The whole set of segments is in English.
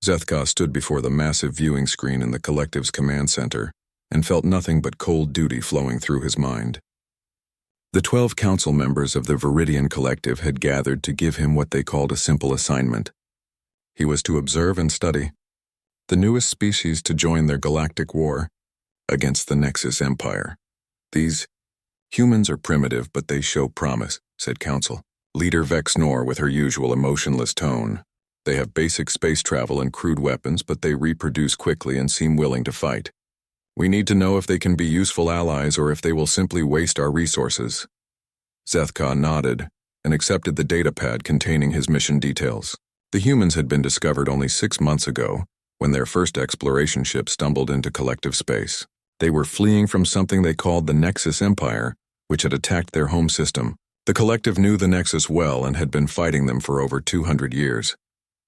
Zethka stood before the massive viewing screen in the collective's command center and felt nothing but cold duty flowing through his mind. The 12 council members of the Viridian Collective had gathered to give him what they called a simple assignment. He was to observe and study the newest species to join their galactic war against the Nexus Empire. These humans are primitive, but they show promise, said Council. Leader Vexnor with her usual emotionless tone. They have basic space travel and crude weapons, but they reproduce quickly and seem willing to fight. We need to know if they can be useful allies or if they will simply waste our resources. Zethka nodded and accepted the datapad containing his mission details. The humans had been discovered only 6 months ago, when their first exploration ship stumbled into collective space. They were fleeing from something they called the Nexus Empire, which had attacked their home system. The collective knew the Nexus well and had been fighting them for over 200 years.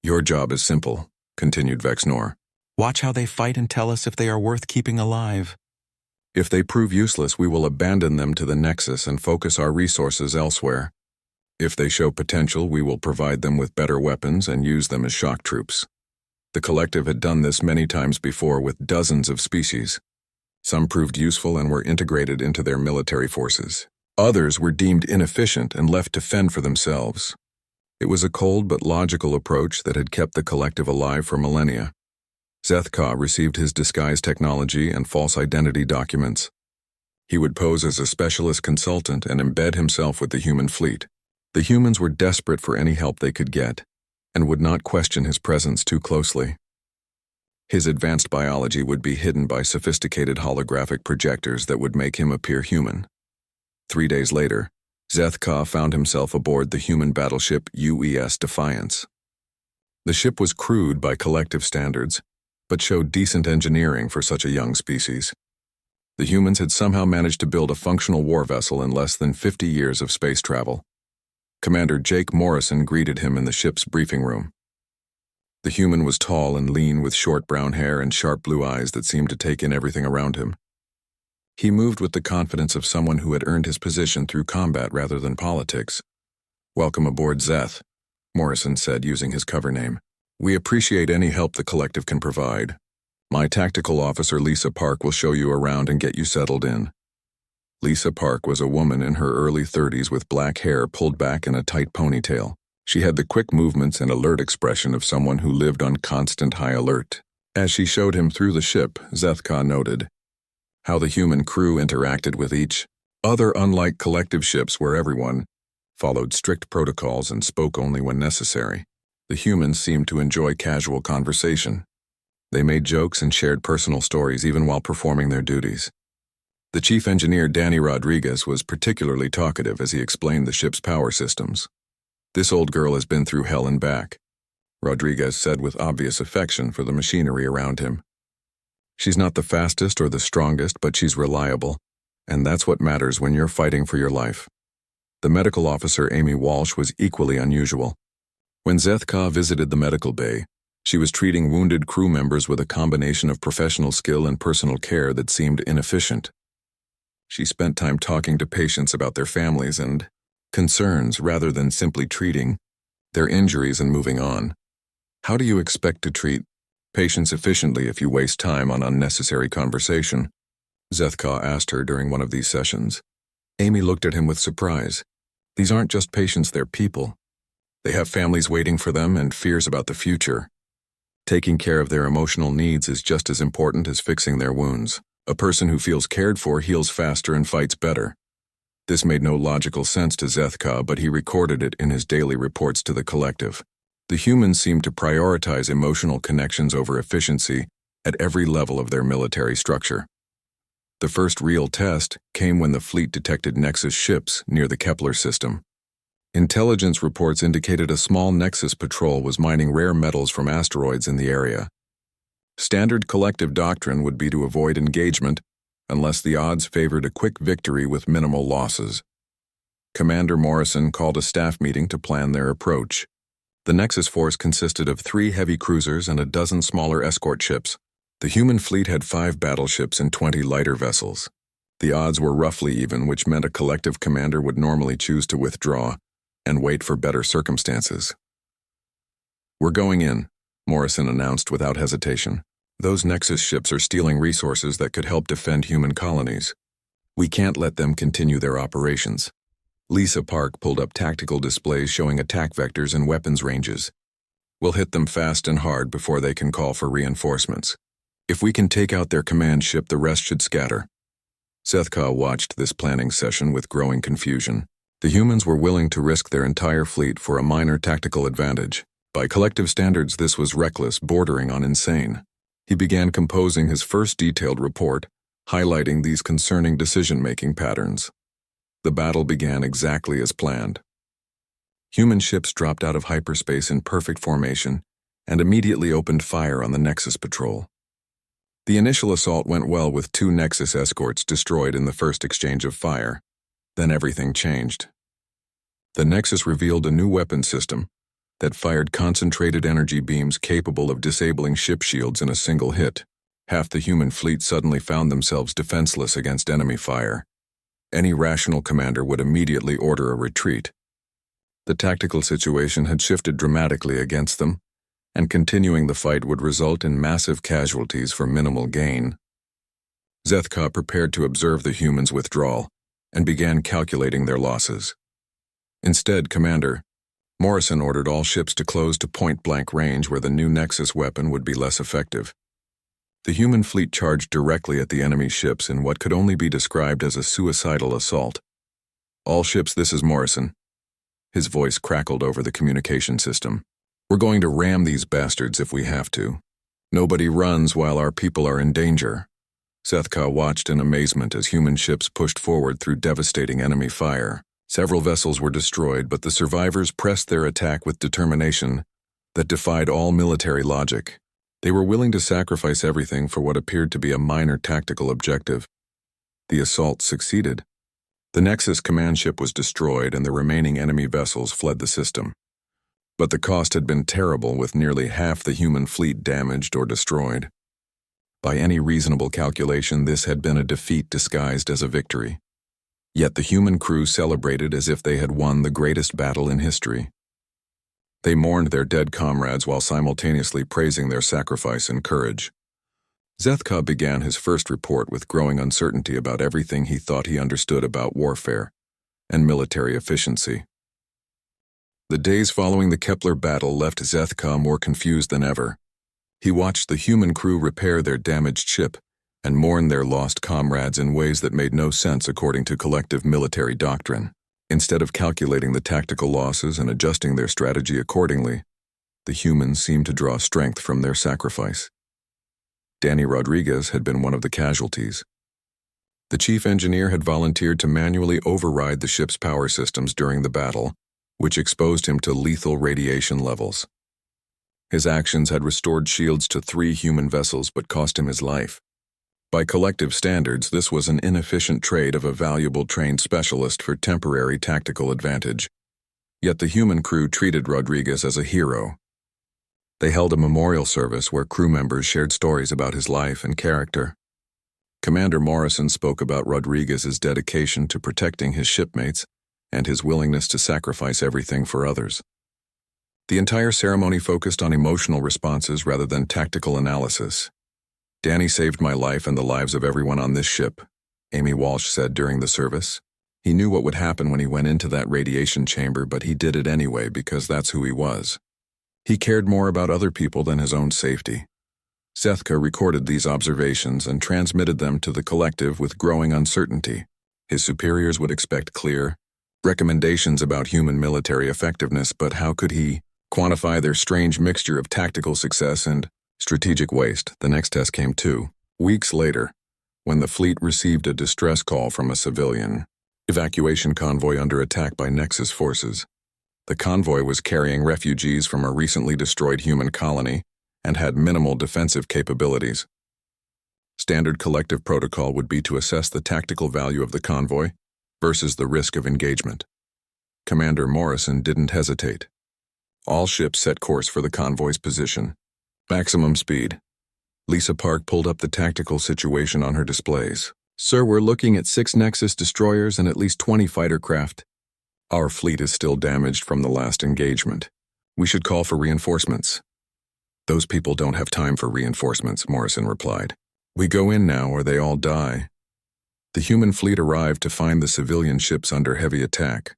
Your job is simple, continued Vexnor. Watch how they fight and tell us if they are worth keeping alive. If they prove useless, we will abandon them to the Nexus and focus our resources elsewhere. If they show potential, we will provide them with better weapons and use them as shock troops. The collective had done this many times before with dozens of species. Some proved useful and were integrated into their military forces. Others were deemed inefficient and left to fend for themselves. It was a cold but logical approach that had kept the collective alive for millennia. Zethka received his disguise technology and false identity documents. He would pose as a specialist consultant and embed himself with the human fleet. The humans were desperate for any help they could get, and would not question his presence too closely. His advanced biology would be hidden by sophisticated holographic projectors that would make him appear human. 3 days later, Zethka found himself aboard the human battleship UES Defiance. The ship was crude by collective standards, but showed decent engineering for such a young species. The humans had somehow managed to build a functional war vessel in less than 50 years of space travel. Commander Jake Morrison greeted him in the ship's briefing room. The human was tall and lean with short brown hair and sharp blue eyes that seemed to take in everything around him. He moved with the confidence of someone who had earned his position through combat rather than politics. Welcome aboard, Zeth, Morrison said using his cover name. We appreciate any help the collective can provide. My tactical officer Lisa Park will show you around and get you settled in. Lisa Park was a woman in her early 30s with black hair pulled back in a tight ponytail. She had the quick movements and alert expression of someone who lived on constant high alert. As she showed him through the ship, Zethka noted how the human crew interacted with each other, unlike collective ships where everyone followed strict protocols and spoke only when necessary. The humans seemed to enjoy casual conversation. They made jokes and shared personal stories even while performing their duties. The chief engineer, Danny Rodriguez, was particularly talkative as he explained the ship's power systems. This old girl has been through hell and back, Rodriguez said with obvious affection for the machinery around him. She's not the fastest or the strongest, but she's reliable, and that's what matters when you're fighting for your life. The medical officer, Amy Walsh, was equally unusual. When Zethka visited the medical bay, she was treating wounded crew members with a combination of professional skill and personal care that seemed inefficient. She spent time talking to patients about their families and concerns rather than simply treating their injuries and moving on. How do you expect to treat patients efficiently if you waste time on unnecessary conversation? Zethka asked her during one of these sessions. Amy looked at him with surprise. These aren't just patients, they're people. They have families waiting for them and fears about the future. Taking care of their emotional needs is just as important as fixing their wounds. A person who feels cared for heals faster and fights better. This made no logical sense to Zethka, but he recorded it in his daily reports to the collective. The humans seemed to prioritize emotional connections over efficiency at every level of their military structure. The first real test came when the fleet detected Nexus ships near the Kepler system. Intelligence reports indicated a small Nexus patrol was mining rare metals from asteroids in the area. Standard collective doctrine would be to avoid engagement unless the odds favored a quick victory with minimal losses. Commander Morrison called a staff meeting to plan their approach. The Nexus force consisted of 3 heavy cruisers and a dozen smaller escort ships. The human fleet had 5 battleships and 20 lighter vessels. The odds were roughly even, which meant a collective commander would normally choose to withdraw and wait for better circumstances. We're going in, Morrison announced without hesitation. Those Nexus ships are stealing resources that could help defend human colonies. We can't let them continue their operations. Lisa Park pulled up tactical displays showing attack vectors and weapons ranges. We'll hit them fast and hard before they can call for reinforcements. If we can take out their command ship, the rest should scatter. Sethka watched this planning session with growing confusion. The humans were willing to risk their entire fleet for a minor tactical advantage. By collective standards, this was reckless, bordering on insane. He began composing his first detailed report, highlighting these concerning decision-making patterns. The battle began exactly as planned. Human ships dropped out of hyperspace in perfect formation and immediately opened fire on the Nexus patrol. The initial assault went well with 2 Nexus escorts destroyed in the first exchange of fire. Then everything changed. The Nexus revealed a new weapon system that fired concentrated energy beams capable of disabling ship shields in a single hit. Half the human fleet suddenly found themselves defenseless against enemy fire. Any rational commander would immediately order a retreat. The tactical situation had shifted dramatically against them, and continuing the fight would result in massive casualties for minimal gain. Zethka prepared to observe the humans' withdrawal and began calculating their losses. Instead, Commander Morrison ordered all ships to close to point-blank range where the new Nexus weapon would be less effective. The human fleet charged directly at the enemy ships in what could only be described as a suicidal assault. All ships, this is Morrison. His voice crackled over the communication system. We're going to ram these bastards if we have to. Nobody runs while our people are in danger. Sethka watched in amazement as human ships pushed forward through devastating enemy fire. Several vessels were destroyed, but the survivors pressed their attack with determination that defied all military logic. They were willing to sacrifice everything for what appeared to be a minor tactical objective. The assault succeeded. The Nexus command ship was destroyed and the remaining enemy vessels fled the system. But the cost had been terrible, with nearly half the human fleet damaged or destroyed. By any reasonable calculation, this had been a defeat disguised as a victory. Yet the human crew celebrated as if they had won the greatest battle in history. They mourned their dead comrades while simultaneously praising their sacrifice and courage. Zethka began his first report with growing uncertainty about everything he thought he understood about warfare and military efficiency. The days following the Kepler battle left Zethka more confused than ever. He watched the human crew repair their damaged ship and mourn their lost comrades in ways that made no sense according to collective military doctrine. Instead of calculating the tactical losses and adjusting their strategy accordingly, the humans seemed to draw strength from their sacrifice. Danny Rodriguez had been one of the casualties. The chief engineer had volunteered to manually override the ship's power systems during the battle, which exposed him to lethal radiation levels. His actions had restored shields to 3 human vessels but cost him his life. By collective standards, this was an inefficient trade of a valuable trained specialist for temporary tactical advantage. Yet the human crew treated Rodriguez as a hero. They held a memorial service where crew members shared stories about his life and character. Commander Morrison spoke about Rodriguez's dedication to protecting his shipmates and his willingness to sacrifice everything for others. The entire ceremony focused on emotional responses rather than tactical analysis. "Danny saved my life and the lives of everyone on this ship," Amy Walsh said during the service. "He knew what would happen when he went into that radiation chamber, but he did it anyway because that's who he was. He cared more about other people than his own safety." Sethka recorded these observations and transmitted them to the collective with growing uncertainty. His superiors would expect clear recommendations about human military effectiveness, but how could he quantify their strange mixture of tactical success and strategic waste? The next test came 2 weeks later, when the fleet received a distress call from a civilian evacuation convoy under attack by Nexus forces. The convoy was carrying refugees from a recently destroyed human colony and had minimal defensive capabilities. Standard collective protocol would be to assess the tactical value of the convoy versus the risk of engagement. Commander Morrison didn't hesitate. All ships set course for the convoy's position. Maximum speed. Lisa Park pulled up the tactical situation on her displays. "Sir, we're looking at 6 Nexus destroyers and at least 20 fighter craft. Our fleet is still damaged from the last engagement. We should call for reinforcements." Those people don't have time for reinforcements, Morrison replied. We go in now or they all die. The human fleet arrived to find the civilian ships under heavy attack.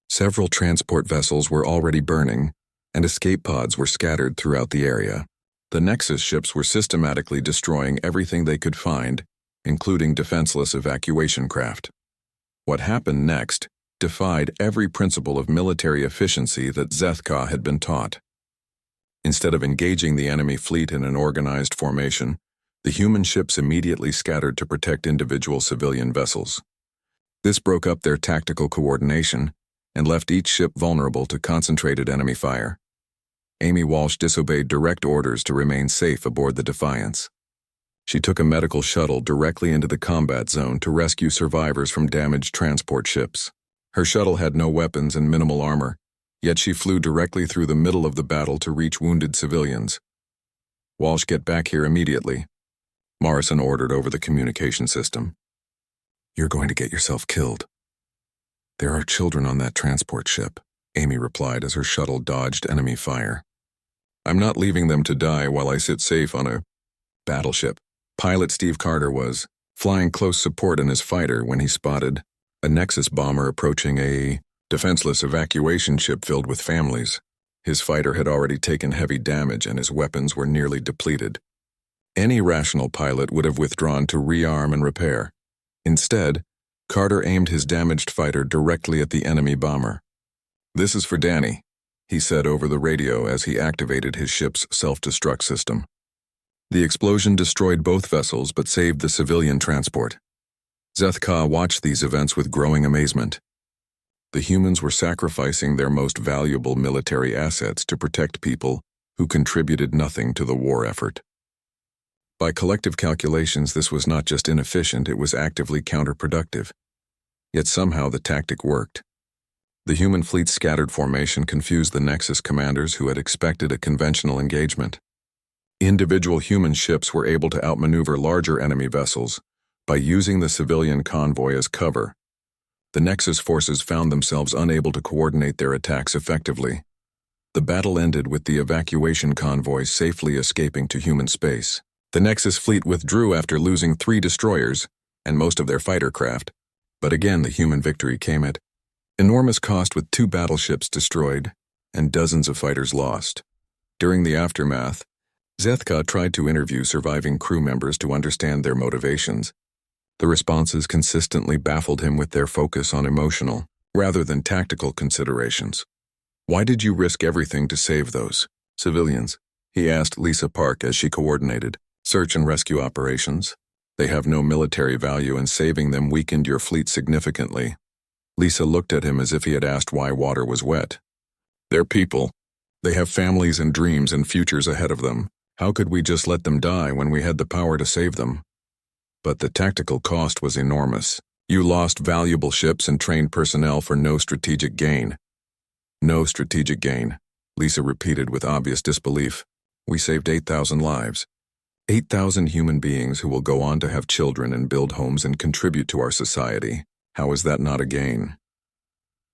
Several transport vessels were already burning, and escape pods were scattered throughout the area. The Nexus ships were systematically destroying everything they could find, including defenseless evacuation craft. What happened next defied every principle of military efficiency that Zethka had been taught. Instead of engaging the enemy fleet in an organized formation, the human ships immediately scattered to protect individual civilian vessels. This broke up their tactical coordination and left each ship vulnerable to concentrated enemy fire. Amy Walsh disobeyed direct orders to remain safe aboard the Defiance. She took a medical shuttle directly into the combat zone to rescue survivors from damaged transport ships. Her shuttle had no weapons and minimal armor, yet she flew directly through the middle of the battle to reach wounded civilians. Walsh, get back here immediately, Morrison ordered over the communication system. You're going to get yourself killed. There are children on that transport ship, Amy replied as her shuttle dodged enemy fire. I'm not leaving them to die while I sit safe on a battleship. Pilot Steve Carter was flying close support in his fighter when he spotted a Nexus bomber approaching a defenseless evacuation ship filled with families. His fighter had already taken heavy damage and his weapons were nearly depleted. Any rational pilot would have withdrawn to rearm and repair. Instead, Carter aimed his damaged fighter directly at the enemy bomber. This is for Danny, he said over the radio as he activated his ship's self-destruct system. The explosion destroyed both vessels but saved the civilian transport. Zethka watched these events with growing amazement. The humans were sacrificing their most valuable military assets to protect people who contributed nothing to the war effort. By collective calculations, this was not just inefficient, it was actively counterproductive. Yet somehow the tactic worked. The human fleet's scattered formation confused the Nexus commanders who had expected a conventional engagement. Individual human ships were able to outmaneuver larger enemy vessels by using the civilian convoy as cover. The Nexus forces found themselves unable to coordinate their attacks effectively. The battle ended with the evacuation convoy safely escaping to human space. The Nexus fleet withdrew after losing 3 destroyers and most of their fighter craft, but again the human victory came at enormous cost with 2 battleships destroyed and dozens of fighters lost. During the aftermath, Zethka tried to interview surviving crew members to understand their motivations. The responses consistently baffled him with their focus on emotional, rather than tactical considerations. Why did you risk everything to save those civilians? He asked Lisa Park as she coordinated search and rescue operations. They have no military value and saving them weakened your fleet significantly. Lisa looked at him as if he had asked why water was wet. They're people. They have families and dreams and futures ahead of them. How could we just let them die when we had the power to save them? But the tactical cost was enormous. You lost valuable ships and trained personnel for no strategic gain. No strategic gain, Lisa repeated with obvious disbelief. We saved 8,000 lives. 8,000 human beings who will go on to have children and build homes and contribute to our society. How is that not a gain?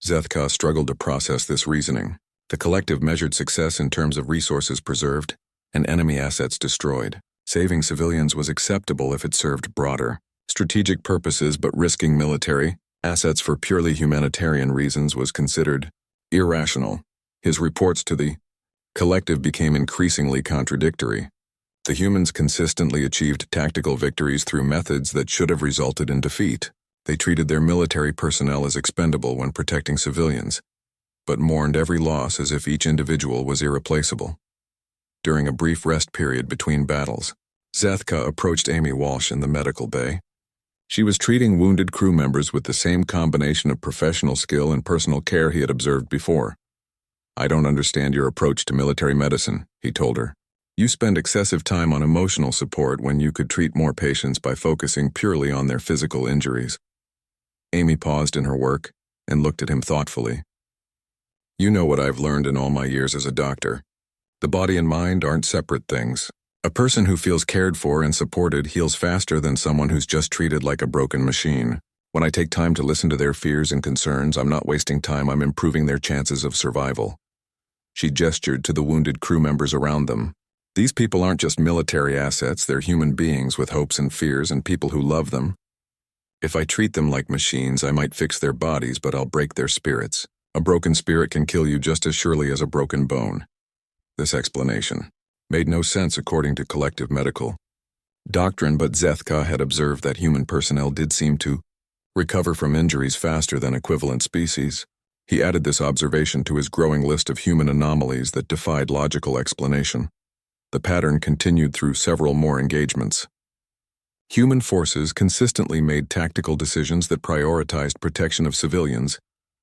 Zethka struggled to process this reasoning. The collective measured success in terms of resources preserved and enemy assets destroyed. Saving civilians was acceptable if it served broader strategic purposes, but risking military assets for purely humanitarian reasons was considered irrational. His reports to the collective became increasingly contradictory. The humans consistently achieved tactical victories through methods that should have resulted in defeat. They treated their military personnel as expendable when protecting civilians, but mourned every loss as if each individual was irreplaceable. During a brief rest period between battles, Zethka approached Amy Walsh in the medical bay. She was treating wounded crew members with the same combination of professional skill and personal care he had observed before. I don't understand your approach to military medicine, he told her. You spend excessive time on emotional support when you could treat more patients by focusing purely on their physical injuries. Amy paused in her work and looked at him thoughtfully. You know what I've learned in all my years as a doctor. The body and mind aren't separate things. A person who feels cared for and supported heals faster than someone who's just treated like a broken machine. When I take time to listen to their fears and concerns, I'm not wasting time, I'm improving their chances of survival. She gestured to the wounded crew members around them. These people aren't just military assets, they're human beings with hopes and fears and people who love them. If I treat them like machines, I might fix their bodies, but I'll break their spirits. A broken spirit can kill you just as surely as a broken bone. This explanation made no sense according to collective medical doctrine, but Zethka had observed that human personnel did seem to recover from injuries faster than equivalent species. He added this observation to his growing list of human anomalies that defied logical explanation. The pattern continued through several more engagements. Human forces consistently made tactical decisions that prioritized protection of civilians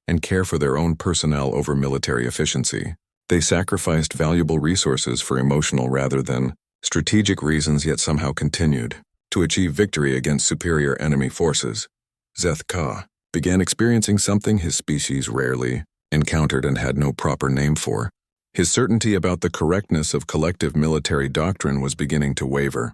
and care for their own personnel over military efficiency. They sacrificed valuable resources for emotional rather than strategic reasons, yet somehow continued to achieve victory against superior enemy forces. Zethka began experiencing something his species rarely encountered and had no proper name for. His certainty about the correctness of collective military doctrine was beginning to waver.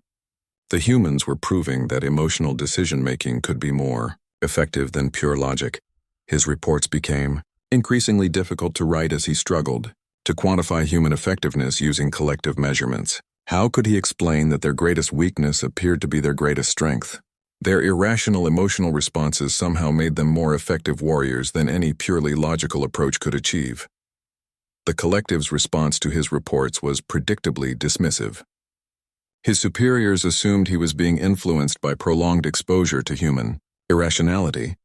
The humans were proving that emotional decision-making could be more effective than pure logic. His reports became increasingly difficult to write as he struggled to quantify human effectiveness using collective measurements. How could he explain that their greatest weakness appeared to be their greatest strength? Their irrational emotional responses somehow made them more effective warriors than any purely logical approach could achieve. The collective's response to his reports was predictably dismissive. His superiors assumed he was being influenced by prolonged exposure to human irrationality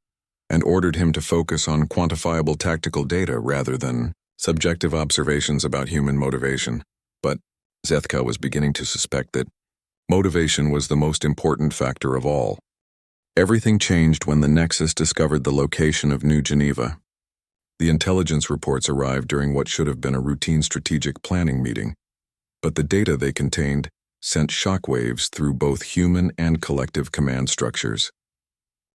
and ordered him to focus on quantifiable tactical data rather than subjective observations about human motivation. But Zethka was beginning to suspect that motivation was the most important factor of all. Everything changed when the Nexus discovered the location of New Geneva. The intelligence reports arrived during what should have been a routine strategic planning meeting, but the data they contained sent shockwaves through both human and collective command structures.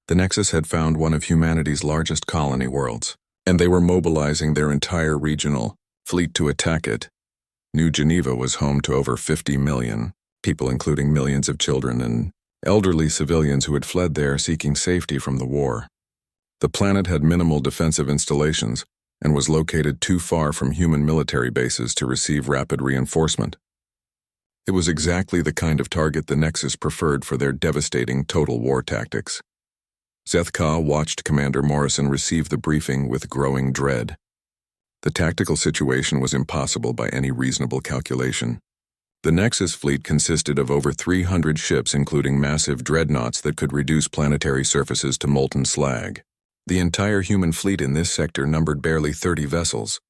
The Nexus had found one of humanity's largest colony worlds, and they were mobilizing their entire regional fleet to attack it. New Geneva was home to over 50 million people, including millions of children and elderly civilians who had fled there seeking safety from the war. The planet had minimal defensive installations and was located too far from human military bases to receive rapid reinforcement. It was exactly the kind of target the Nexus preferred for their devastating total war tactics. Zethka watched Commander Morrison receive the briefing with growing dread. The tactical situation was impossible by any reasonable calculation. The Nexus fleet consisted of over 300 ships, including massive dreadnoughts that could reduce planetary surfaces to molten slag. The entire human fleet in this sector numbered barely 30 vessels.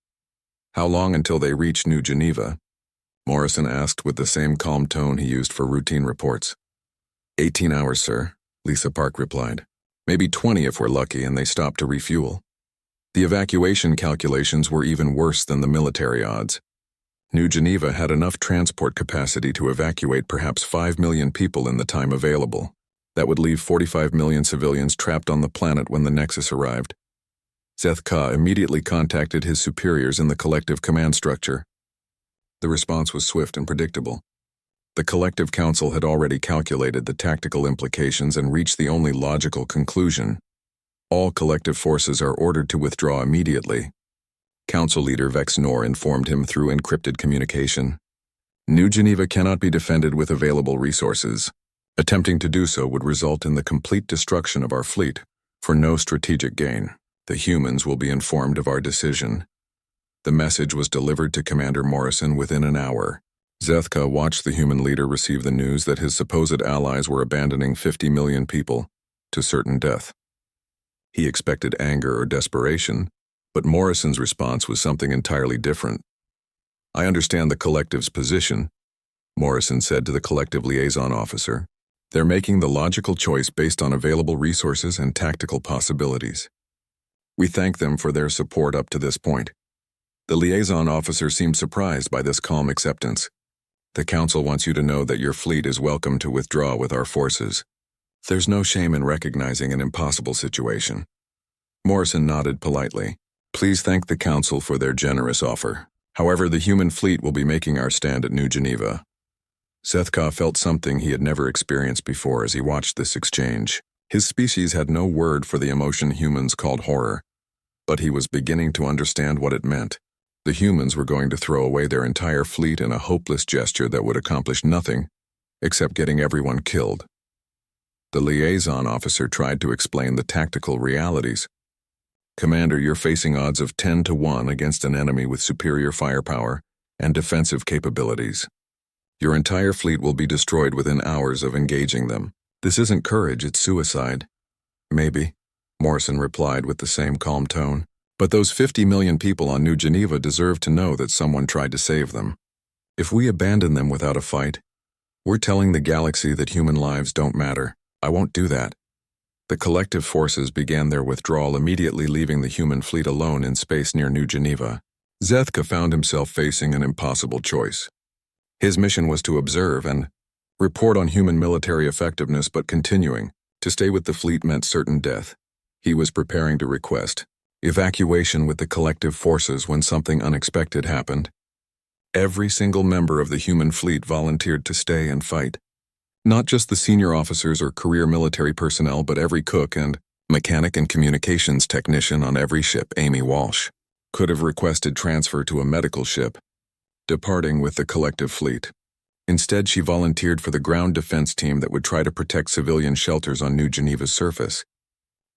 How long until they reached New Geneva? Morrison asked with the same calm tone he used for routine reports. 18 hours, sir, Lisa Park replied. Maybe 20 if we're lucky and they stop to refuel. The evacuation calculations were even worse than the military odds. New Geneva had enough transport capacity to evacuate perhaps 5 million people in the time available. That would leave 45 million civilians trapped on the planet when the Nexus arrived. Zethka immediately contacted his superiors in the collective command structure. The response was swift and predictable. The Collective Council had already calculated the tactical implications and reached the only logical conclusion. All collective forces are ordered to withdraw immediately. Council leader Vex Nor informed him through encrypted communication. New Geneva cannot be defended with available resources. Attempting to do so would result in the complete destruction of our fleet, for no strategic gain. The humans will be informed of our decision. The message was delivered to Commander Morrison within an hour. Zethka watched the human leader receive the news that his supposed allies were abandoning 50 million people to certain death. He expected anger or desperation, but Morrison's response was something entirely different. I understand the collective's position, Morrison said to the collective liaison officer. They're making the logical choice based on available resources and tactical possibilities. We thank them for their support up to this point. The liaison officer seemed surprised by this calm acceptance. The Council wants you to know that your fleet is welcome to withdraw with our forces. There's no shame in recognizing an impossible situation. Morrison nodded politely. Please thank the Council for their generous offer. However, the human fleet will be making our stand at New Geneva. Zethka felt something he had never experienced before as he watched this exchange. His species had no word for the emotion humans called horror, but he was beginning to understand what it meant. The humans were going to throw away their entire fleet in a hopeless gesture that would accomplish nothing except getting everyone killed. The liaison officer tried to explain the tactical realities. Commander, you're facing odds of 10 to 1 against an enemy with superior firepower and defensive capabilities. Your entire fleet will be destroyed within hours of engaging them. This isn't courage, it's suicide. Maybe, Morrison replied with the same calm tone. But those 50 million people on New Geneva deserve to know that someone tried to save them. If we abandon them without a fight, we're telling the galaxy that human lives don't matter. I won't do that. The collective forces began their withdrawal, immediately leaving the human fleet alone in space near New Geneva. Zethka found himself facing an impossible choice. His mission was to observe and report on human military effectiveness, but continuing to stay with the fleet meant certain death. He was preparing to request evacuation with the collective forces when something unexpected happened. Every single member of the human fleet volunteered to stay and fight. Not just the senior officers or career military personnel, but every cook and mechanic and communications technician on every ship. Amy Walsh could have requested transfer to a medical ship, departing with the collective fleet. Instead, she volunteered for the ground defense team that would try to protect civilian shelters on New Geneva's surface.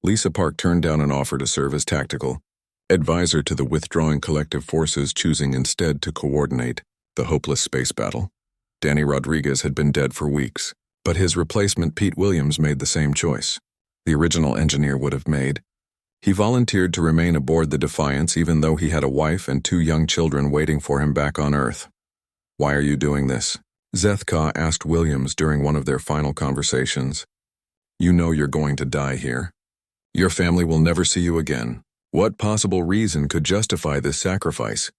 Lisa Park turned down an offer to serve as tactical advisor to the withdrawing collective forces, choosing instead to coordinate the hopeless space battle. Danny Rodriguez had been dead for weeks, but his replacement, Pete Williams, made the same choice the original engineer would have made. He volunteered to remain aboard the Defiance even though he had a wife and 2 young children waiting for him back on Earth. "Why are you doing this?" Zethka asked Williams during one of their final conversations. "You know you're going to die here. Your family will never see you again. What possible reason could justify this sacrifice?"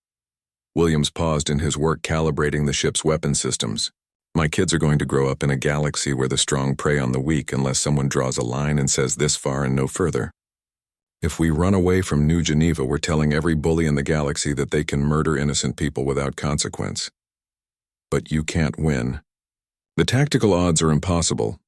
Williams paused in his work calibrating the ship's weapon systems. "My kids are going to grow up in a galaxy where the strong prey on the weak unless someone draws a line and says this far and no further. If we run away from New Geneva, we're telling every bully in the galaxy that they can murder innocent people without consequence. But you can't win. The tactical odds are impossible.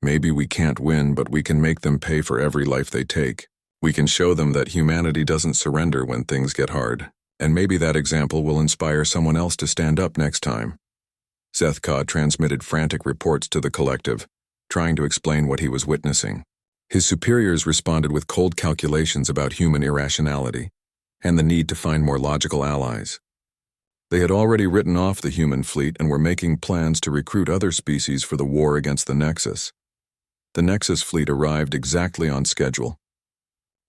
Maybe we can't win, but we can make them pay for every life they take. We can show them that humanity doesn't surrender when things get hard, and maybe that example will inspire someone else to stand up next time." Zethka transmitted frantic reports to the collective, trying to explain what he was witnessing. His superiors responded with cold calculations about human irrationality and the need to find more logical allies. They had already written off the human fleet and were making plans to recruit other species for the war against the Nexus. The Nexus fleet arrived exactly on schedule.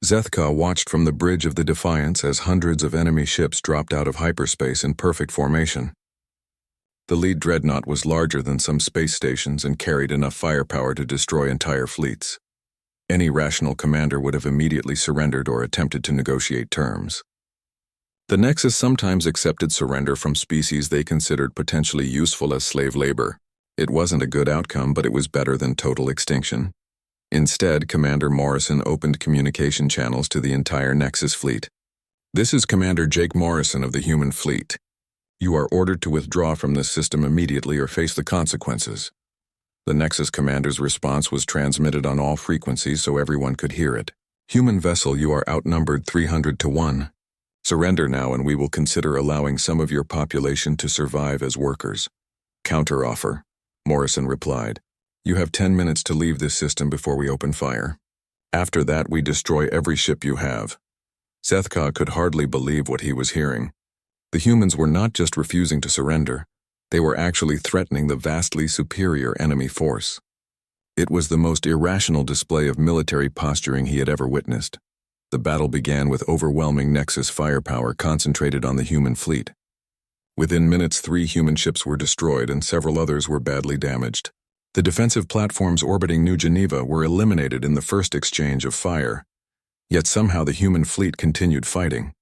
Zethka watched from the bridge of the Defiance as hundreds of enemy ships dropped out of hyperspace in perfect formation. The lead dreadnought was larger than some space stations and carried enough firepower to destroy entire fleets. Any rational commander would have immediately surrendered or attempted to negotiate terms. The Nexus sometimes accepted surrender from species they considered potentially useful as slave labor. It wasn't a good outcome, but it was better than total extinction. Instead, Commander Morrison opened communication channels to the entire Nexus fleet. "This is Commander Jake Morrison of the human fleet. You are ordered to withdraw from this system immediately or face the consequences." The Nexus commander's response was transmitted on all frequencies so everyone could hear it. "Human vessel, you are outnumbered 300 to 1. Surrender now and we will consider allowing some of your population to survive as workers." "Counteroffer," Morrison replied. "You have 10 minutes to leave this system before we open fire. After that, we destroy every ship you have." Zethka could hardly believe what he was hearing. The humans were not just refusing to surrender, they were actually threatening the vastly superior enemy force. It was the most irrational display of military posturing he had ever witnessed. The battle began with overwhelming Nexus firepower concentrated on the human fleet. Within minutes, 3 human ships were destroyed and several others were badly damaged. The defensive platforms orbiting New Geneva were eliminated in the first exchange of fire, yet somehow the human fleet continued fighting.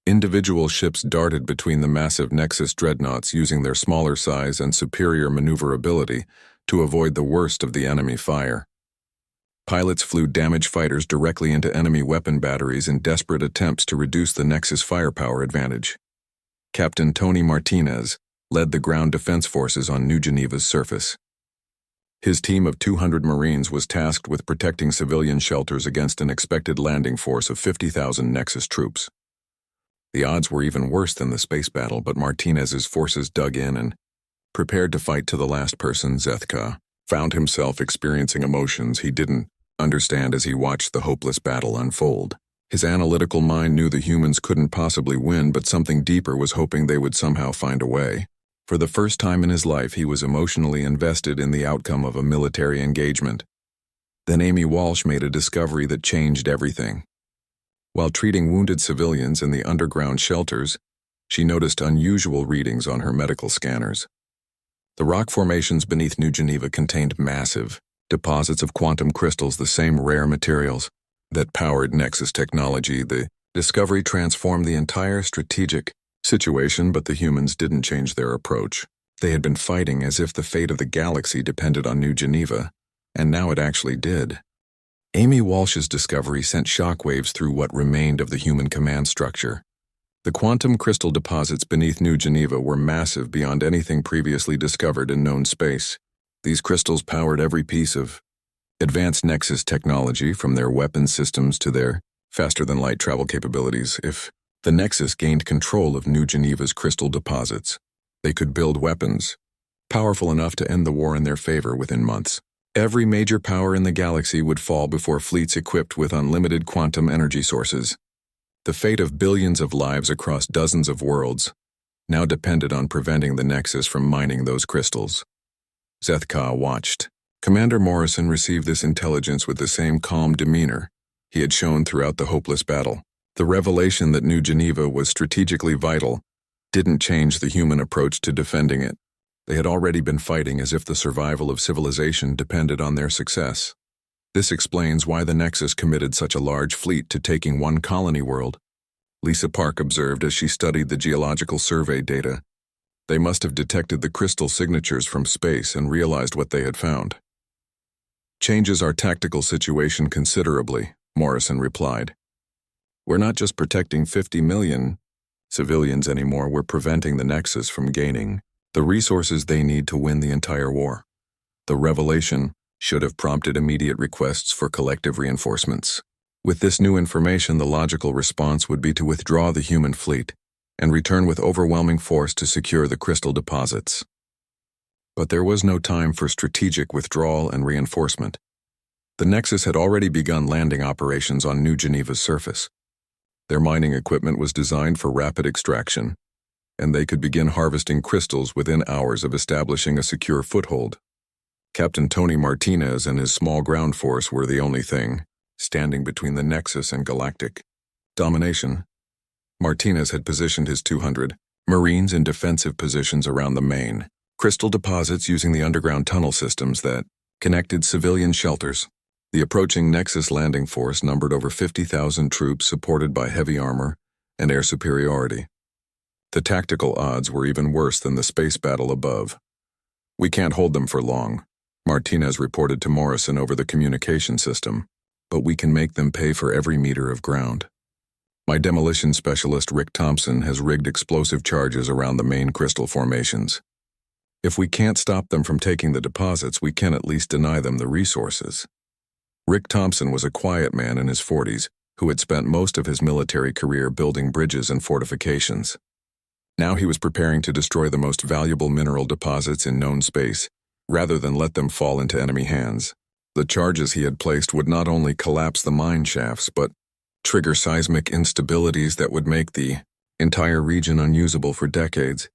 Individual ships darted between the massive Nexus dreadnoughts using their smaller size and superior maneuverability to avoid the worst of the enemy fire. Pilots flew damaged fighters directly into enemy weapon batteries in desperate attempts to reduce the Nexus firepower advantage. Captain Tony Martinez led the ground defense forces on New Geneva's surface. His team of 200 Marines was tasked with protecting civilian shelters against an expected landing force of 50,000 Nexus troops. The odds were even worse than the space battle, but Martinez's forces dug in and, prepared to fight to the last person, Zethka found himself experiencing emotions he didn't understand as he watched the hopeless battle unfold. His analytical mind knew the humans couldn't possibly win, but something deeper was hoping they would somehow find a way. For the first time in his life, he was emotionally invested in the outcome of a military engagement. Then Amy Walsh made a discovery that changed everything. While treating wounded civilians in the underground shelters, she noticed unusual readings on her medical scanners. The rock formations beneath New Geneva contained massive deposits of quantum crystals, the same rare materials that powered Nexus technology. The discovery transformed the entire strategic situation, but the humans didn't change their approach. They had been fighting as if the fate of the galaxy depended on New Geneva, and now it actually did. Amy Walsh's discovery sent shockwaves through what remained of the human command structure. The quantum crystal deposits beneath New Geneva were massive beyond anything previously discovered in known space. These crystals powered every piece of advanced Nexus technology, from their weapon systems to their faster-than-light travel capabilities. If the Nexus gained control of New Geneva's crystal deposits, they could build weapons powerful enough to end the war in their favor within months. Every major power in the galaxy would fall before fleets equipped with unlimited quantum energy sources. The fate of billions of lives across dozens of worlds now depended on preventing the Nexus from mining those crystals. Zethka watched. Commander Morrison received this intelligence with the same calm demeanor he had shown throughout the hopeless battle. The revelation that New Geneva was strategically vital didn't change the human approach to defending it. They had already been fighting as if the survival of civilization depended on their success. This explains why the Nexus committed such a large fleet to taking one colony world. Lisa Park observed as she studied the geological survey data. They must have detected the crystal signatures from space and realized what they had found. Changes our tactical situation considerably, Morrison replied. We're not just protecting 50 million civilians anymore, we're preventing the Nexus from gaining the resources they need to win the entire war. The revelation should have prompted immediate requests for collective reinforcements. With this new information, the logical response would be to withdraw the human fleet and return with overwhelming force to secure the crystal deposits. But there was no time for strategic withdrawal and reinforcement. The Nexus had already begun landing operations on New Geneva's surface. Their mining equipment was designed for rapid extraction, and they could begin harvesting crystals within hours of establishing a secure foothold. Captain Tony Martinez and his small ground force were the only thing standing between the Nexus and Galactic domination. Martinez had positioned his 200 Marines in defensive positions around the main crystal deposits using the underground tunnel systems that connected civilian shelters. The approaching Nexus landing force numbered over 50,000 troops supported by heavy armor and air superiority. The tactical odds were even worse than the space battle above. We can't hold them for long, Martinez reported to Morrison over the communication system, but we can make them pay for every meter of ground. My demolition specialist Rick Thompson has rigged explosive charges around the main crystal formations. If we can't stop them from taking the deposits, we can at least deny them the resources. Rick Thompson was a quiet man in his 40s who had spent most of his military career building bridges and fortifications. Now he was preparing to destroy the most valuable mineral deposits in known space, rather than let them fall into enemy hands. The charges he had placed would not only collapse the mine shafts, but trigger seismic instabilities that would make the entire region unusable for decades.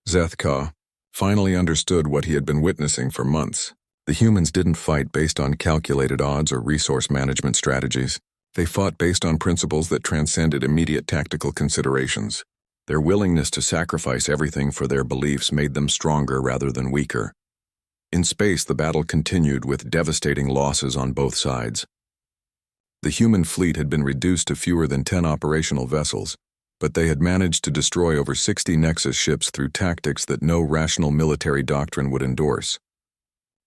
Zethka finally understood what he had been witnessing for months. The humans didn't fight based on calculated odds or resource management strategies. They fought based on principles that transcended immediate tactical considerations. Their willingness to sacrifice everything for their beliefs made them stronger rather than weaker. In space, the battle continued with devastating losses on both sides. The human fleet had been reduced to fewer than 10 operational vessels, but they had managed to destroy over 60 Nexus ships through tactics that no rational military doctrine would endorse.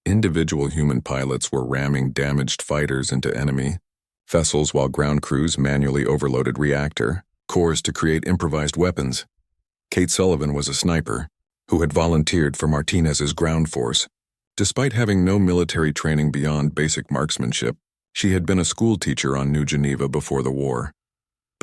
Individual human pilots were ramming damaged fighters into enemy vessels while ground crews manually overloaded reactor cores to create improvised weapons. Kate Sullivan was a sniper who had volunteered for Martinez's ground force. Despite having no military training beyond basic marksmanship, she had been a school teacher on New Geneva before the war.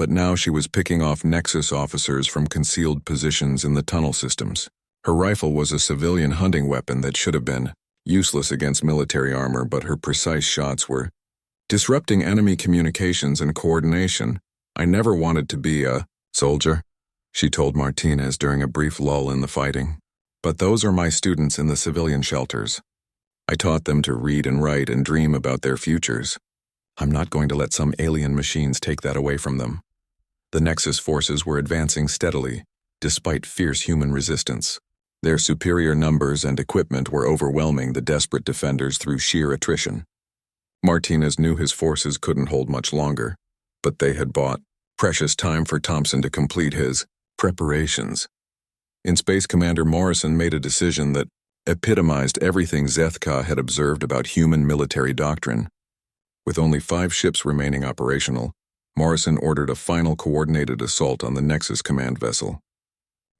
but now she was picking off Nexus officers from concealed positions in the tunnel systems. Her rifle was a civilian hunting weapon that should have been useless against military armor, but her precise shots were disrupting enemy communications and coordination. "I never wanted to be a soldier," she told Martinez during a brief lull in the fighting. "But those are my students in the civilian shelters. I taught them to read and write and dream about their futures. I'm not going to let some alien machines take that away from them." The Nexus forces were advancing steadily, despite fierce human resistance. Their superior numbers and equipment were overwhelming the desperate defenders through sheer attrition. Martinez knew his forces couldn't hold much longer, but they had bought precious time for Thompson to complete his preparations. In Space, Commander Morrison made a decision that epitomized everything Zethka had observed about human military doctrine. With only 5 ships remaining operational, Morrison ordered a final coordinated assault on the Nexus command vessel.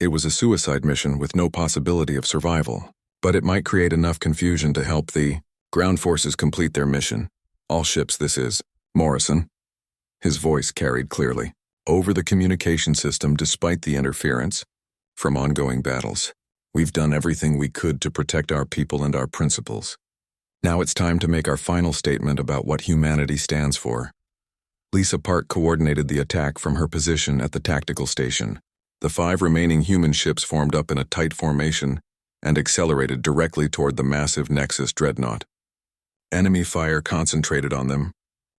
It was a suicide mission with no possibility of survival, but it might create enough confusion to help the ground forces complete their mission. "All ships, this is Morrison." His voice carried clearly over the communication system despite the interference from ongoing battles. "We've done everything we could to protect our people and our principles. Now it's time to make our final statement about what humanity stands for." Lisa Park coordinated the attack from her position at the tactical station. The 5 remaining human ships formed up in a tight formation and accelerated directly toward the massive Nexus dreadnought. Enemy fire concentrated on them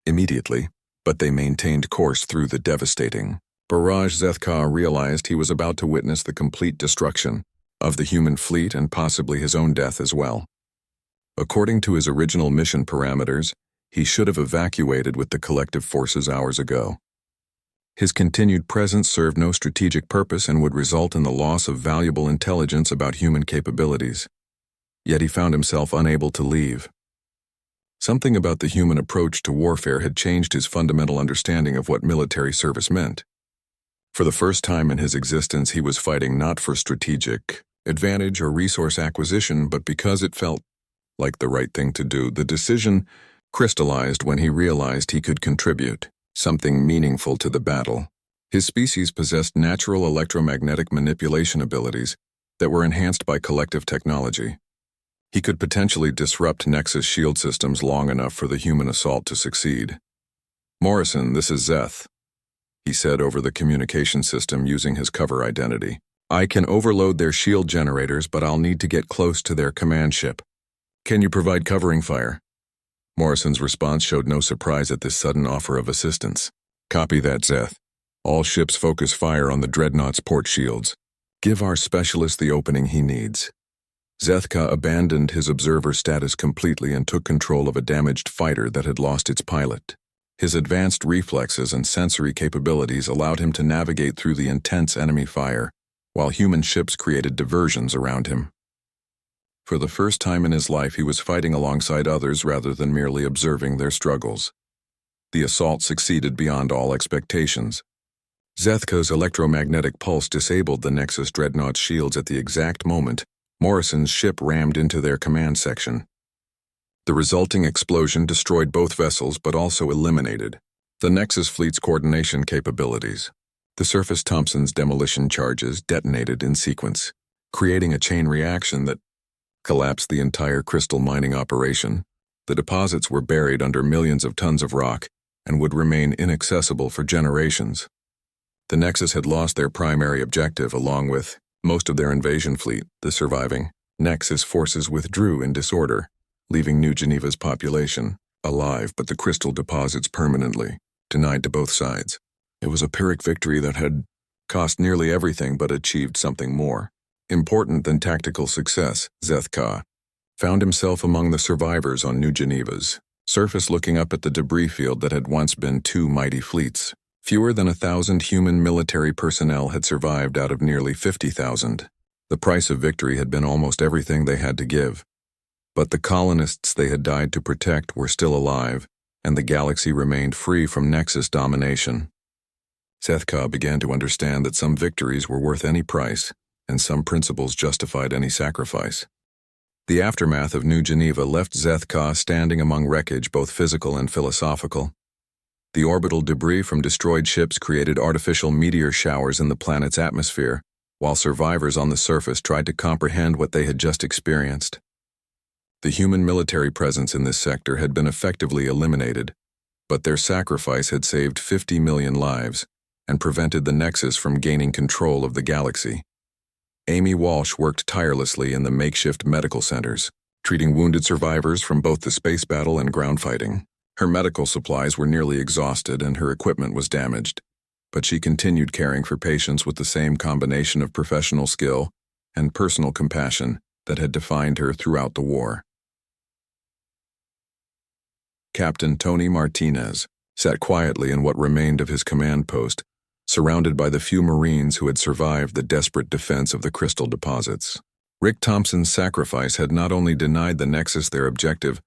immediately, but they maintained course through the devastating barrage. Zethka realized he was about to witness the complete destruction of the human fleet and possibly his own death as well. According to his original mission parameters, he should have evacuated with the collective forces hours ago. His continued presence served no strategic purpose and would result in the loss of valuable intelligence about human capabilities. Yet he found himself unable to leave. Something about the human approach to warfare had changed his fundamental understanding of what military service meant. For the first time in his existence, he was fighting not for strategic advantage or resource acquisition, but because it felt like the right thing to do. The decision crystallized when he realized he could contribute something meaningful to the battle. His species possessed natural electromagnetic manipulation abilities that were enhanced by collective technology. He could potentially disrupt Nexus shield systems long enough for the human assault to succeed. "Morrison, this is Zeth," he said over the communication system using his cover identity. "I can overload their shield generators, but I'll need to get close to their command ship. Can you provide covering fire?" Morrison's response showed no surprise at this sudden offer of assistance. "Copy that, Zeth. All ships focus fire on the Dreadnought's port shields. Give our specialist the opening he needs." Zethka abandoned his observer status completely and took control of a damaged fighter that had lost its pilot. His advanced reflexes and sensory capabilities allowed him to navigate through the intense enemy fire, while human ships created diversions around him. For the first time in his life, he was fighting alongside others rather than merely observing their struggles. The assault succeeded beyond all expectations. Zethka's electromagnetic pulse disabled the Nexus Dreadnought's shields at the exact moment Morrison's ship rammed into their command section. The resulting explosion destroyed both vessels but also eliminated the Nexus fleet's coordination capabilities. The Surface Thompson's demolition charges detonated in sequence, creating a chain reaction that collapsed the entire crystal mining operation. The deposits were buried under millions of tons of rock and would remain inaccessible for generations. The Nexus had lost their primary objective along with most of their invasion fleet. The surviving Nexus forces withdrew in disorder, leaving New Geneva's population alive but the crystal deposits permanently denied to both sides. It was a Pyrrhic victory that had cost nearly everything but achieved something more important than tactical success. Zethka found himself among the survivors on New Geneva's surface, looking up at the debris field that had once been 2 mighty fleets. Fewer than 1,000 human military personnel had survived out of nearly 50,000. The price of victory had been almost everything they had to give. But the colonists they had died to protect were still alive, and the galaxy remained free from Nexus domination. Zethka began to understand that some victories were worth any price, and some principles justified any sacrifice. The aftermath of New Geneva left Zethka standing among wreckage, both physical and philosophical. The orbital debris from destroyed ships created artificial meteor showers in the planet's atmosphere, while survivors on the surface tried to comprehend what they had just experienced. The human military presence in this sector had been effectively eliminated, but their sacrifice had saved 50 million lives and prevented the Nexus from gaining control of the galaxy. Amy Walsh worked tirelessly in the makeshift medical centers, treating wounded survivors from both the space battle and ground fighting. Her medical supplies were nearly exhausted and her equipment was damaged, but she continued caring for patients with the same combination of professional skill and personal compassion that had defined her throughout the war. Captain Tony Martinez sat quietly in what remained of his command post, surrounded by the few Marines who had survived the desperate defense of the crystal deposits. Rick Thompson's sacrifice had not only denied the Nexus their objective,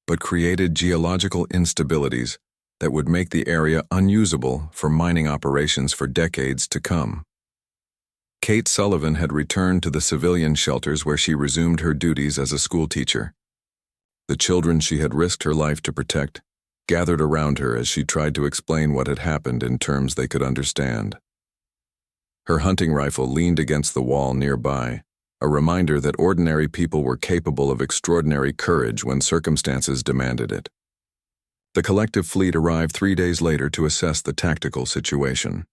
but created geological instabilities that would make the area unusable for mining operations for decades to come. Kate Sullivan had returned to the civilian shelters where she resumed her duties as a schoolteacher. The children she had risked her life to protect gathered around her as she tried to explain what had happened in terms they could understand. Her hunting rifle leaned against the wall nearby, a reminder that ordinary people were capable of extraordinary courage when circumstances demanded it. The collective fleet arrived 3 days later to assess the tactical situation.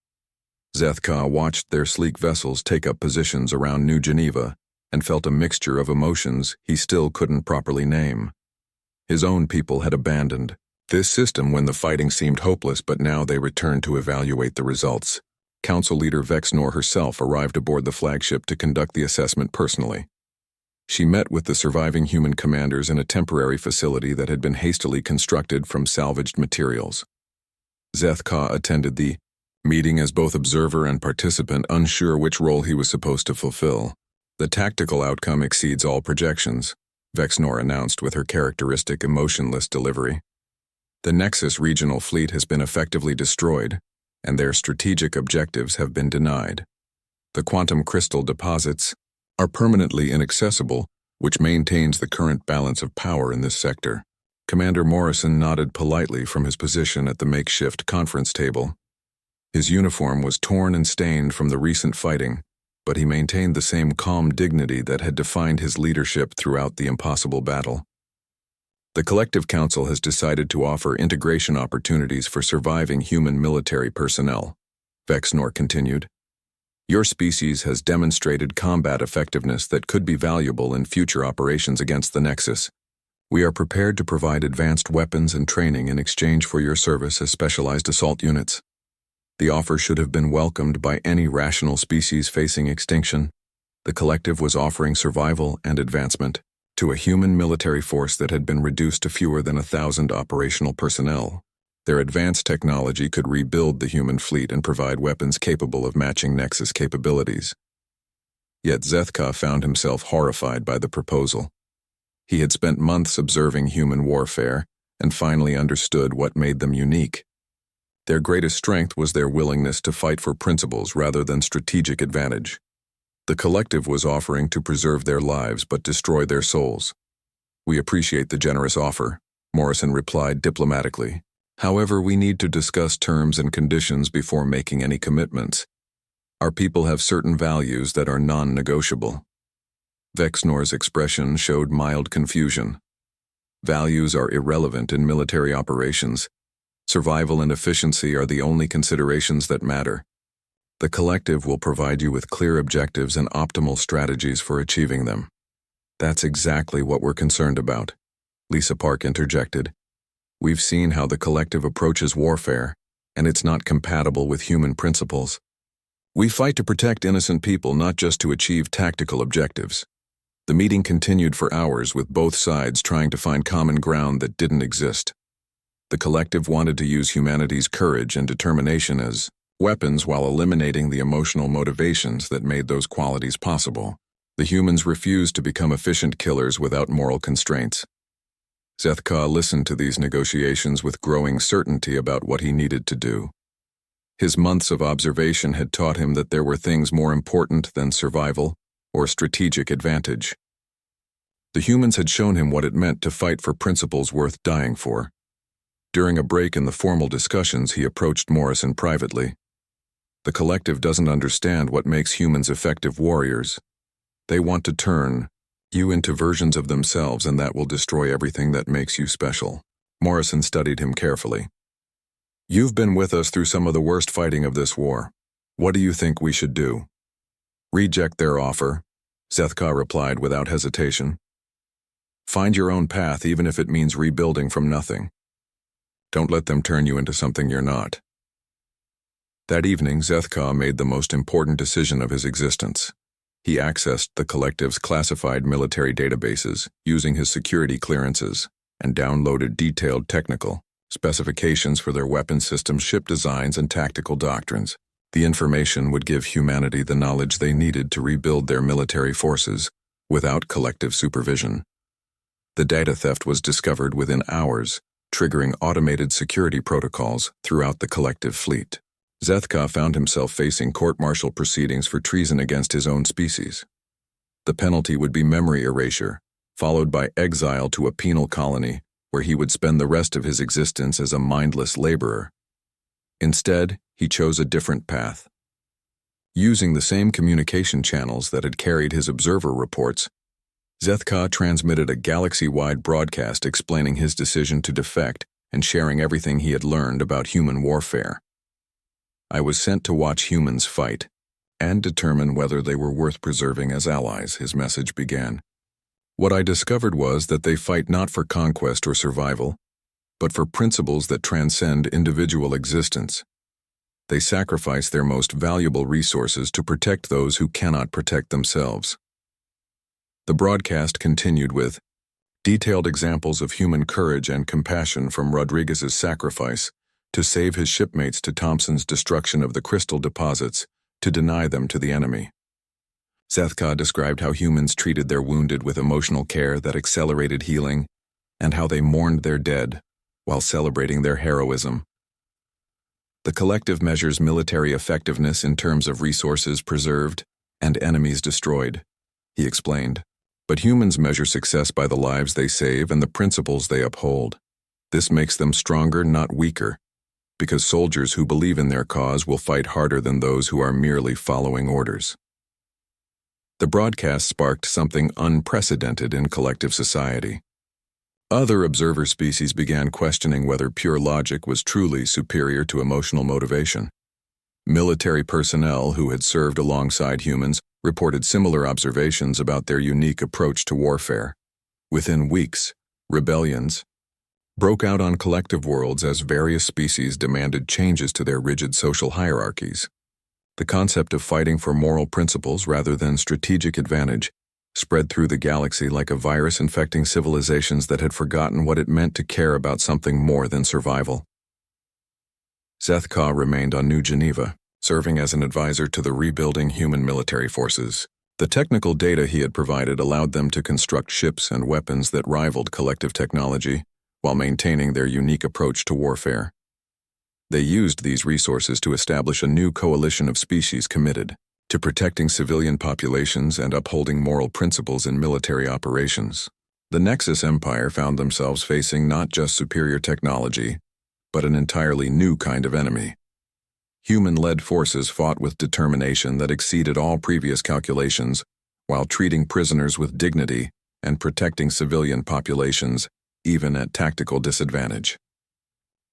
Zethka watched their sleek vessels take up positions around New Geneva and felt a mixture of emotions he still couldn't properly name. His own people had abandoned this system when the fighting seemed hopeless, but now they returned to evaluate the results. Council leader Vexnor herself arrived aboard the flagship to conduct the assessment personally. She met with the surviving human commanders in a temporary facility that had been hastily constructed from salvaged materials. Zethka attended the meeting as both observer and participant, unsure which role he was supposed to fulfill. The tactical outcome exceeds all projections, Vexnor announced with her characteristic emotionless delivery. The Nexus regional fleet has been effectively destroyed, and their strategic objectives have been denied. The quantum crystal deposits are permanently inaccessible, which maintains the current balance of power in this sector. Commander Morrison nodded politely from his position at the makeshift conference table. His uniform was torn and stained from the recent fighting, but he maintained the same calm dignity that had defined his leadership throughout the impossible battle. The Collective Council has decided to offer integration opportunities for surviving human military personnel, Vexnor continued. Your species has demonstrated combat effectiveness that could be valuable in future operations against the Nexus. We are prepared to provide advanced weapons and training in exchange for your service as specialized assault units. The offer should have been welcomed by any rational species facing extinction. The Collective was offering survival and advancement to a human military force that had been reduced to fewer than 1,000 operational personnel. Their advanced technology could rebuild the human fleet and provide weapons capable of matching Nexus capabilities. Yet Zethka found himself horrified by the proposal. He had spent months observing human warfare and finally understood what made them unique. Their greatest strength was their willingness to fight for principles rather than strategic advantage. The Collective was offering to preserve their lives but destroy their souls. We appreciate the generous offer, Morrison replied diplomatically. However, we need to discuss terms and conditions before making any commitments. Our people have certain values that are non-negotiable. Vexnor's expression showed mild confusion. Values are irrelevant in military operations. Survival and efficiency are the only considerations that matter. The Collective will provide you with clear objectives and optimal strategies for achieving them. That's exactly what we're concerned about, Lisa Park interjected. We've seen how the Collective approaches warfare, and it's not compatible with human principles. We fight to protect innocent people, not just to achieve tactical objectives. The meeting continued for hours with both sides trying to find common ground that didn't exist. The Collective wanted to use humanity's courage and determination as weapons while eliminating the emotional motivations that made those qualities possible. The humans refused to become efficient killers without moral constraints. Zethka listened to these negotiations with growing certainty about what he needed to do. His months of observation had taught him that there were things more important than survival or strategic advantage. The humans had shown him what it meant to fight for principles worth dying for. During a break in the formal discussions, he approached Morrison privately. The collective doesn't understand what makes humans effective warriors. They want to turn you into versions of themselves, and that will destroy everything that makes you special. Morrison studied him carefully. You've been with us through some of the worst fighting of this war. What do you think we should do? Reject their offer, Zethka replied without hesitation. Find your own path, even if it means rebuilding from nothing. Don't let them turn you into something you're not. That evening, Zethka made the most important decision of his existence. He accessed the collective's classified military databases using his security clearances and downloaded detailed technical specifications for their weapon systems, ship designs, and tactical doctrines. The information would give humanity the knowledge they needed to rebuild their military forces without collective supervision. The data theft was discovered within hours, triggering automated security protocols throughout the collective fleet. Zethka found himself facing court-martial proceedings for treason against his own species. The penalty would be memory erasure, followed by exile to a penal colony where he would spend the rest of his existence as a mindless laborer. Instead, he chose a different path. Using the same communication channels that had carried his observer reports, Zethka transmitted a galaxy-wide broadcast explaining his decision to defect and sharing everything he had learned about human warfare. I was sent to watch humans fight and determine whether they were worth preserving as allies, his message began. What I discovered was that they fight not for conquest or survival, but for principles that transcend individual existence. They sacrifice their most valuable resources to protect those who cannot protect themselves. The broadcast continued with detailed examples of human courage and compassion, from Rodriguez's sacrifice to save his shipmates to Thompson's destruction of the crystal deposits to deny them to the enemy. Zethka described how humans treated their wounded with emotional care that accelerated healing, and how they mourned their dead while celebrating their heroism. The collective measures military effectiveness in terms of resources preserved and enemies destroyed, he explained. But humans measure success by the lives they save and the principles they uphold. This makes them stronger, not weaker, because soldiers who believe in their cause will fight harder than those who are merely following orders. The broadcast sparked something unprecedented in collective society. Other observer species began questioning whether pure logic was truly superior to emotional motivation. Military personnel who had served alongside humans reported similar observations about their unique approach to warfare. Within weeks, rebellions broke out on collective worlds as various species demanded changes to their rigid social hierarchies. The concept of fighting for moral principles rather than strategic advantage spread through the galaxy like a virus, infecting civilizations that had forgotten what it meant to care about something more than survival. Zethka remained on New Geneva, serving as an advisor to the rebuilding human military forces. The technical data he had provided allowed them to construct ships and weapons that rivaled collective technology while maintaining their unique approach to warfare. They used these resources to establish a new coalition of species committed to protecting civilian populations and upholding moral principles in military operations. The Nexus Empire found themselves facing not just superior technology, but an entirely new kind of enemy. Human-led forces fought with determination that exceeded all previous calculations, while treating prisoners with dignity and protecting civilian populations, even at tactical disadvantage.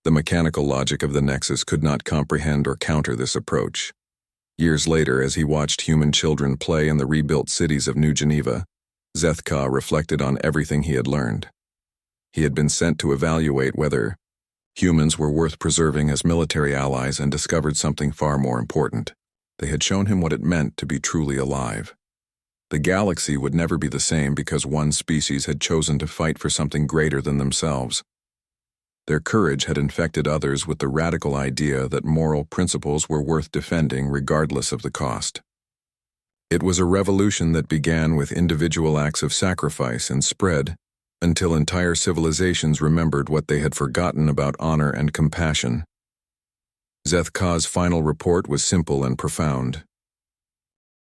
The mechanical logic of the Nexus could not comprehend or counter this approach. Years later, as he watched human children play in the rebuilt cities of New Geneva, Zethka reflected on everything he had learned. He had been sent to evaluate whether humans were worth preserving as military allies, and discovered something far more important. They had shown him what it meant to be truly alive. The galaxy would never be the same because one species had chosen to fight for something greater than themselves. Their courage had infected others with the radical idea that moral principles were worth defending regardless of the cost. It was a revolution that began with individual acts of sacrifice and spread until entire civilizations remembered what they had forgotten about honor and compassion. Zethka's final report was simple and profound.